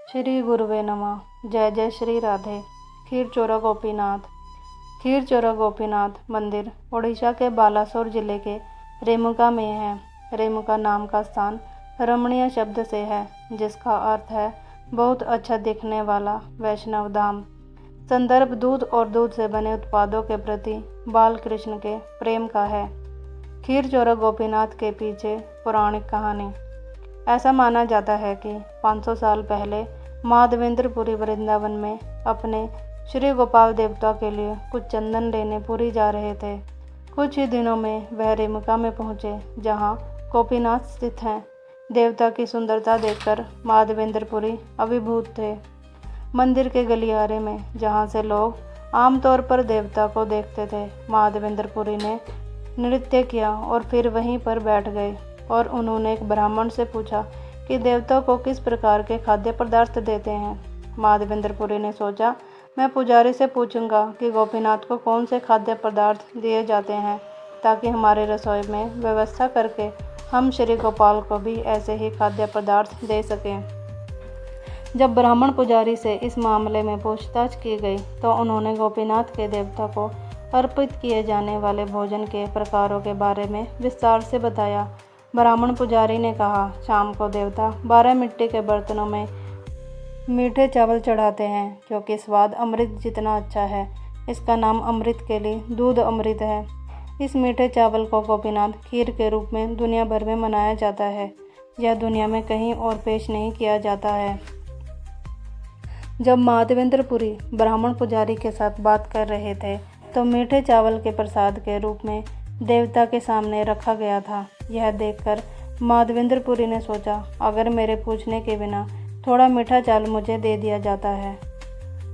श्री गुरुवे नमः। जय जय श्री राधे। खीरचोरा गोपीनाथ। खीरचोरा गोपीनाथ मंदिर ओडिशा के बालासोर जिले के रेमुका में है। रेमुका नाम का स्थान रमणीय शब्द से है, जिसका अर्थ है बहुत अच्छा दिखने वाला वैष्णव धाम। संदर्भ दूध और दूध से बने उत्पादों के प्रति बाल कृष्ण के प्रेम का है। खीरचोरा गोपीनाथ के पीछे पौराणिक कहानी। ऐसा माना जाता है कि 500 साल पहले माधवेंद्रपुरी वृंदावन में अपने श्री गोपाल देवता के लिए कुछ चंदन लेने पुरी जा रहे थे। कुछ ही दिनों में वह रेमुका में पहुँचे, जहाँ गोपीनाथ स्थित हैं। देवता की सुंदरता देखकर माधवेंद्रपुरी अभिभूत थे। मंदिर के गलियारे में, जहाँ से लोग आमतौर पर देवता को देखते थे, माधवेंद्रपुरी ने नृत्य किया और फिर वहीं पर बैठ गए। और उन्होंने एक ब्राह्मण से पूछा कि देवता को किस प्रकार के खाद्य पदार्थ देते हैं। माधवेंद्रपुरी ने सोचा, मैं पुजारी से पूछूंगा कि गोपीनाथ को कौन से खाद्य पदार्थ दिए जाते हैं, ताकि हमारे रसोई में व्यवस्था करके हम श्री गोपाल को भी ऐसे ही खाद्य पदार्थ दे सकें। जब ब्राह्मण पुजारी से इस मामले में पूछताछ की गई, तो उन्होंने गोपीनाथ के देवता को अर्पित किए जाने वाले भोजन के प्रकारों के बारे में विस्तार से बताया। ब्राह्मण पुजारी ने कहा, शाम को देवता 12 मिट्टी के बर्तनों में मीठे चावल चढ़ाते हैं, क्योंकि स्वाद अमृत जितना अच्छा है। इसका नाम अमृत के लिए दूध अमृत है। इस मीठे चावल को गोपीनाथ खीर के रूप में दुनिया भर में मनाया जाता है। यह दुनिया में कहीं और पेश नहीं किया जाता है। जब माधवेंद्रपुरी ब्राह्मण पुजारी के साथ बात कर रहे थे, तो मीठे चावल के प्रसाद के रूप में देवता के सामने रखा गया था। यह देखकर माधवेंद्रपुरी ने सोचा, अगर मेरे पूछने के बिना थोड़ा मीठा चावल मुझे दे दिया जाता है,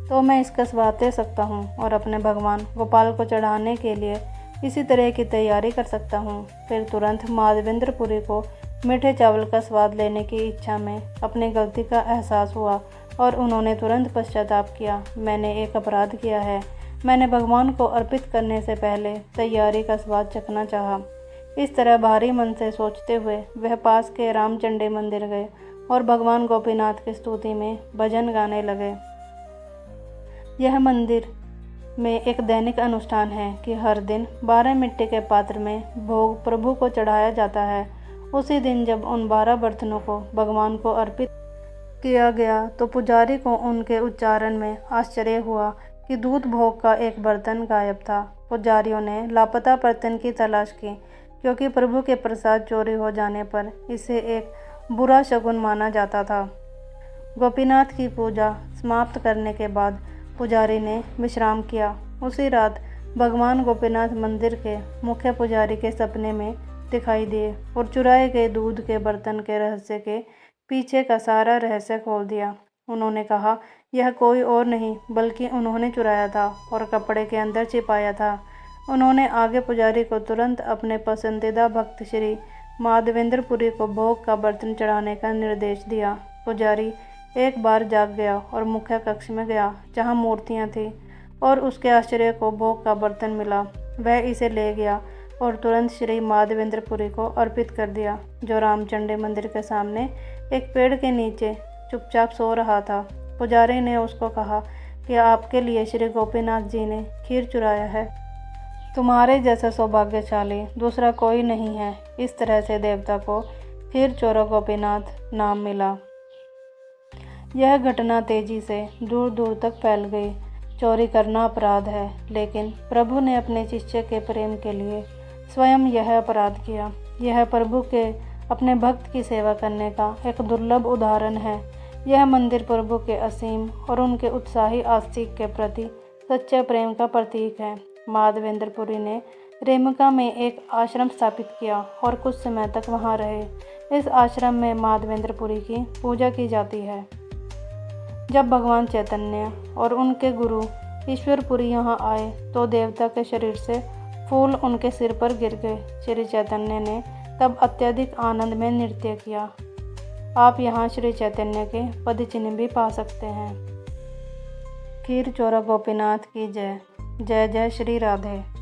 तो मैं इसका स्वाद ले सकता हूँ और अपने भगवान गोपाल को चढ़ाने के लिए इसी तरह की तैयारी कर सकता हूँ। फिर तुरंत माधवेंद्रपुरी को मीठे चावल का स्वाद लेने की इच्छा में अपनी गलती का एहसास हुआ और उन्होंने तुरंत पश्चाताप किया। मैंने एक अपराध किया है। मैंने भगवान को अर्पित करने से पहले तैयारी का स्वाद चखना चाहा। इस तरह भारी मन से सोचते हुए वह पास के रामचंडी मंदिर गए और भगवान गोपीनाथ की स्तुति में भजन गाने लगे। यह मंदिर में एक दैनिक अनुष्ठान है कि हर दिन 12 मिट्टी के पात्र में भोग प्रभु को चढ़ाया जाता है। उसी दिन जब उन 12 बर्तनों को भगवान को अर्पित किया गया, तो पुजारी को उनके उच्चारण में आश्चर्य हुआ कि दूध भोग का एक बर्तन गायब था। पुजारियों ने लापता बर्तन की तलाश की, क्योंकि प्रभु के प्रसाद चोरी हो जाने पर इसे एक बुरा शगुन माना जाता था। गोपीनाथ की पूजा समाप्त करने के बाद पुजारी ने विश्राम किया। उसी रात भगवान गोपीनाथ मंदिर के मुख्य पुजारी के सपने में दिखाई दिए और चुराए गए दूध के बर्तन के रहस्य के पीछे का सारा रहस्य खोल दिया। उन्होंने कहा, यह कोई और नहीं बल्कि उन्होंने चुराया था और कपड़े के अंदर छिपाया था। उन्होंने आगे पुजारी को तुरंत अपने पसंदीदा भक्त श्री माधवेंद्रपुरी को भोग का बर्तन चढ़ाने का निर्देश दिया। पुजारी एक बार जाग गया और मुख्य कक्ष में गया, जहां मूर्तियां थीं, और उसके आश्चर्य को भोग का बर्तन मिला। वह इसे ले गया और तुरंत श्री माधवेंद्रपुरी को अर्पित कर दिया, जो रामचंडी मंदिर के सामने एक पेड़ के नीचे चुपचाप सो रहा था। पुजारी ने उसको कहा कि आपके लिए श्री गोपीनाथ जी ने खीर चुराया है। तुम्हारे जैसा सौभाग्यशाली दूसरा कोई नहीं है। इस तरह से देवता को खीरचोरा गोपीनाथ नाम मिला। यह घटना तेजी से दूर दूर तक फैल गई। चोरी करना अपराध है, लेकिन प्रभु ने अपने शिष्य के प्रेम के लिए स्वयं यह अपराध किया। यह प्रभु के अपने भक्त की सेवा करने का एक दुर्लभ उदाहरण है। यह मंदिर प्रभु के असीम और उनके उत्साही आस्तिक के प्रति सच्चे प्रेम का प्रतीक है। माधवेंद्रपुरी ने रेमुका में एक आश्रम स्थापित किया और कुछ समय तक वहां रहे। इस आश्रम में माधवेंद्रपुरी की पूजा की जाती है। जब भगवान चैतन्य और उनके गुरु ईश्वरपुरी यहाँ आए, तो देवता के शरीर से फूल उनके सिर पर गिर गए। श्री चैतन्य ने तब अत्यधिक आनंद में नृत्य किया। आप यहाँ श्री चैतन्य के पद चिन्ह भी पा सकते हैं। खीरचोरा गोपीनाथ की जय। जय जय श्री राधे।